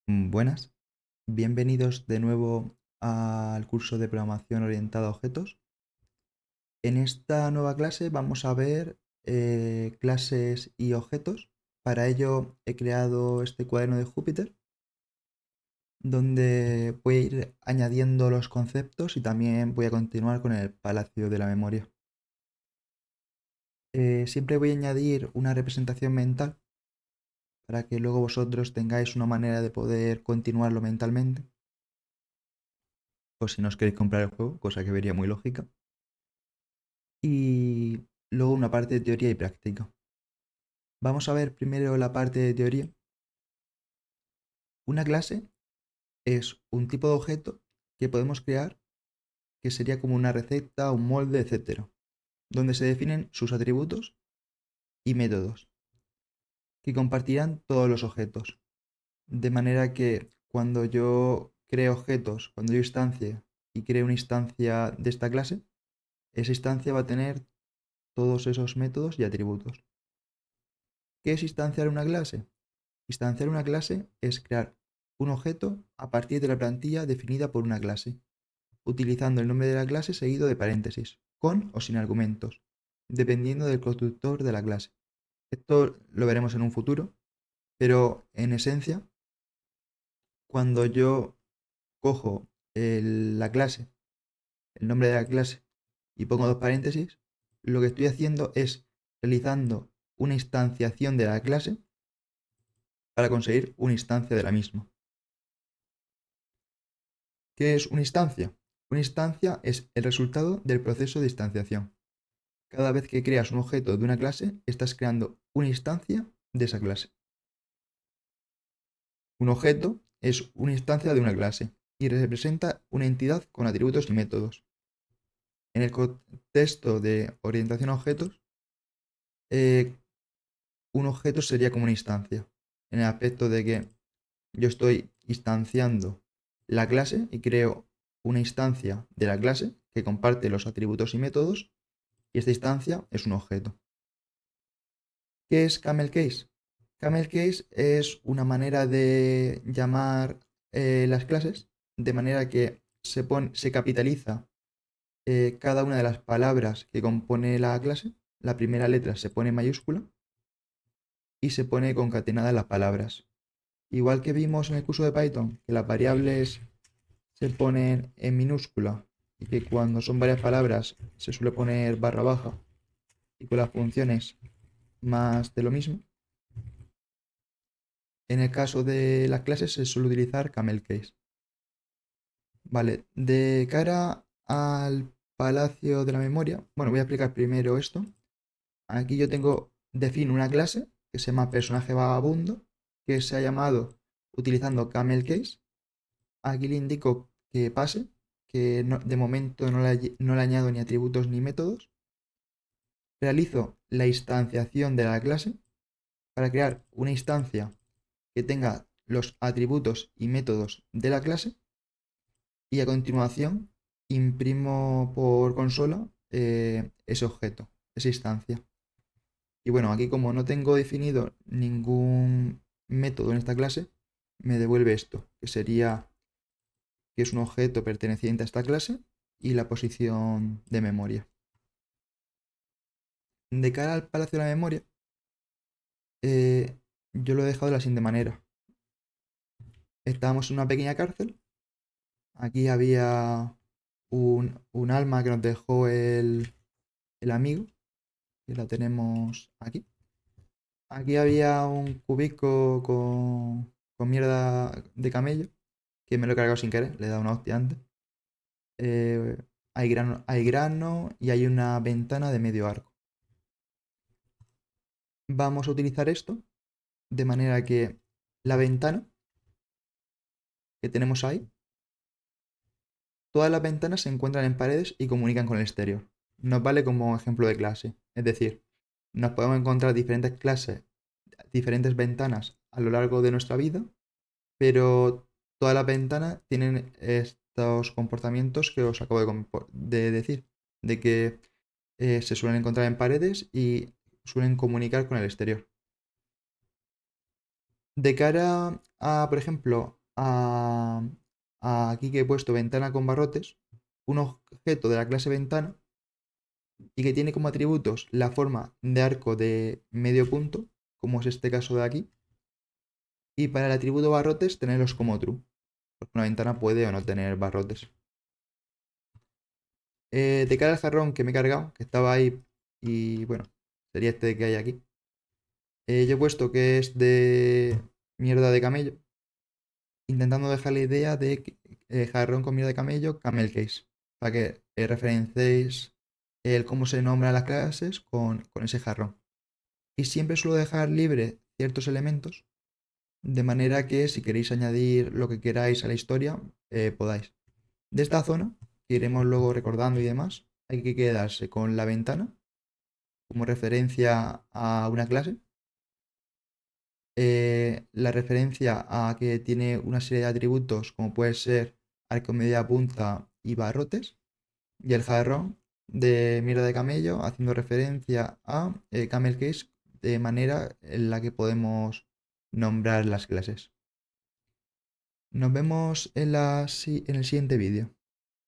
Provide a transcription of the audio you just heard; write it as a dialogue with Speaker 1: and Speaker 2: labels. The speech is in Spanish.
Speaker 1: Buenas, bienvenidos de nuevo al curso de programación orientada a objetos. En esta nueva clase vamos a ver clases y objetos. Para ello he creado este cuaderno de Júpiter, donde voy a ir añadiendo los conceptos y también voy a continuar con el palacio de la memoria. Siempre voy a añadir una representación mental para que luego vosotros tengáis una manera de poder continuarlo mentalmente, o si no os queréis comprar el juego, cosa que vería muy lógica. Y luego una parte de teoría y práctica. Vamos a ver primero la parte de teoría. Una clase es un tipo de objeto que podemos crear que sería como una receta, un molde, etcétera, donde se definen sus atributos y métodos que compartirán todos los objetos. De manera que cuando yo creo objetos, cuando yo instancie y creo una instancia de esta clase, esa instancia va a tener todos esos métodos y atributos. ¿Qué es instanciar una clase? Instanciar una clase es crear un objeto a partir de la plantilla definida por una clase, utilizando el nombre de la clase seguido de paréntesis, con o sin argumentos, dependiendo del constructor de la clase. Esto lo veremos en un futuro, pero en esencia, cuando yo cojo la clase, el nombre de la clase, y pongo dos paréntesis, lo que estoy haciendo es realizando una instanciación de la clase para conseguir una instancia de la misma. ¿Qué es una instancia? Una instancia es el resultado del proceso de instanciación. Cada vez que creas un objeto de una clase, estás creando una instancia de esa clase. Un objeto es una instancia de una clase y representa una entidad con atributos y métodos. En el contexto de orientación a objetos, eh, un objeto sería como una instancia, en el aspecto de que yo estoy instanciando la clase y creo una instancia de la clase que comparte los atributos y métodos, y esta instancia es un objeto. ¿Qué es camel case? Camel case es una manera de llamar las clases de manera que se capitaliza cada una de las palabras que compone la clase. La primera letra se pone en mayúscula y se pone concatenadas las palabras. Igual que vimos en el curso de Python, que las variables se ponen en minúscula y que cuando son varias palabras se suele poner barra baja, y con las funciones más de lo mismo. En el caso de las clases se suele utilizar camel case. Vale, de cara al palacio de la memoria, bueno, voy a explicar primero esto. Aquí yo defino una clase que se llama personaje vagabundo, que se ha llamado utilizando camel case. Aquí le indico que pase, que de momento no le añado ni atributos ni métodos. Realizo la instanciación de la clase para crear una instancia que tenga los atributos y métodos de la clase, y a continuación imprimo por consola ese objeto, esa instancia. Y bueno, aquí como no tengo definido ningún método en esta clase, me devuelve esto, que es un objeto perteneciente a esta clase y la posición de memoria. De cara al palacio de la memoria, eh, yo lo he dejado de la siguiente manera. Estábamos en una pequeña cárcel. Aquí había un alma que nos dejó el amigo, que la tenemos aquí. Aquí había un cubico con mierda de camello, que me lo he cargado sin querer, le he dado una hostia antes. Eh, hay grano y hay una ventana de medio arco. Vamos a utilizar esto de manera que la ventana que tenemos ahí, todas las ventanas se encuentran en paredes y comunican con el exterior. Nos vale como ejemplo de clase. Es decir, nos podemos encontrar diferentes clases, diferentes ventanas a lo largo de nuestra vida, pero todas las ventanas tienen estos comportamientos que os acabo de decir, de que se suelen encontrar en paredes y suelen comunicar con el exterior. De cara por ejemplo, aquí que he puesto ventana con barrotes, un objeto de la clase ventana y que tiene como atributos la forma de arco de medio punto, como es este caso de aquí, y para el atributo barrotes tenerlos como true, porque una ventana puede o no tener barrotes. De cara al jarrón que me he cargado, que estaba ahí, y bueno, sería este que hay aquí. Yo he puesto que es de mierda de camello, intentando dejar la idea de jarrón con mierda de camello, camel case, para que referenciéis el cómo se nombran las clases con ese jarrón. Y siempre suelo dejar libre ciertos elementos, de manera que si queréis añadir lo que queráis a la historia, podáis. De esta zona, que iremos luego recordando y demás, hay que quedarse con la ventana como referencia a una clase, la referencia a que tiene una serie de atributos como puede ser arco, media punta y barrotes, y el jarrón de mierda de camello haciendo referencia a camel case de manera en la que podemos nombrar las clases. Nos vemos en el siguiente vídeo.